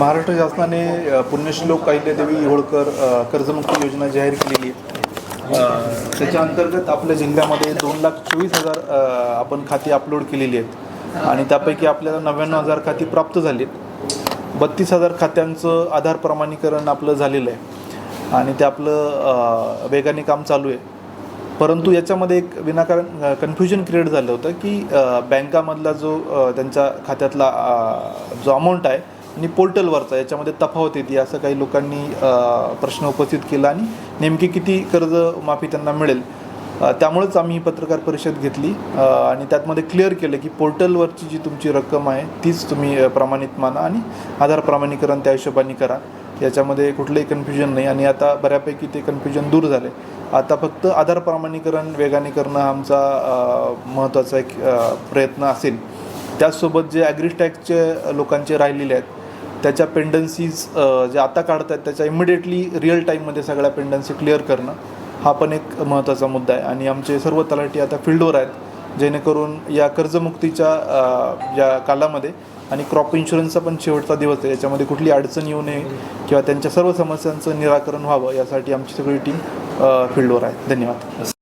महाराष्ट्र शासनाने पुण्यश्लोक अहिल्यादेवी होळकर कर्जमुक्ती योजना जाहीर केलेली आहे। त्याच्या अंतर्गत आपल्या जिल्ह्यामध्ये 2,24,000 आपण खाती अपलोड केलेली आहेत आणि त्यापैकी आपल्याला 99,000 खाती प्राप्त झाली आहेत। 32,000 खात्यांचं आधार प्रमाणीकरण आपलं झालेलं आहे आणि ते आपलं वेगाने काम चालू आहे। परंतु याच्यामध्ये एक विनाकारण कन्फ्युजन क्रिएट झालं होतं की बँकामधला जो त्यांच्या खात्यातला जो अमाऊंट आहे आणि पोर्टलवरचा याच्यामध्ये तफावत येते असं काही लोकांनी प्रश्न उपस्थित केला आणि नेमकी किती कर्ज माफी त्यांना मिळेल त्यामुळेच आम्ही ही पत्रकार परिषद घेतली आणि त्यातमध्ये क्लिअर केलं की पोर्टलवरची जी तुमची रक्कम आहे तीच तुम्ही प्रमाणित माना आणि आधार प्रमाणीकरण त्या हिशोबाने करा। याच्यामध्ये कुठलंही कन्फ्युजन नाही आणि आता बऱ्यापैकी ते कन्फ्युजन दूर झाले। आता फक्त आधार प्रमाणीकरण वेगाने करणं आमचा महत्त्वाचा एक प्रयत्न असेल। त्याचसोबत जे ॲग्रीस्टॅगचे लोकांचे राहिलेले आहेत त्याच्या पेंडन्सीज जे आता काढत आहेत त्याच्या इमिडिएटली रिअल टाईममध्ये सगळ्या पेंडन्सी क्लिअर करणं हा पण एक महत्त्वाचा मुद्दा आहे आणि आमचे सर्व तलाठी आता फील्डवर आहेत जेणेकरून या कर्जमुक्तीच्या या कालामध्ये आणि क्रॉप इन्शुरन्सचा पण शेवटचा दिवस आहे याच्यामध्ये कुठली अडचण येऊ नये किंवा त्यांच्या सर्व समस्यांचं निराकरण व्हावं यासाठी आमची सगळी टीम फील्डवर आहे। धन्यवाद।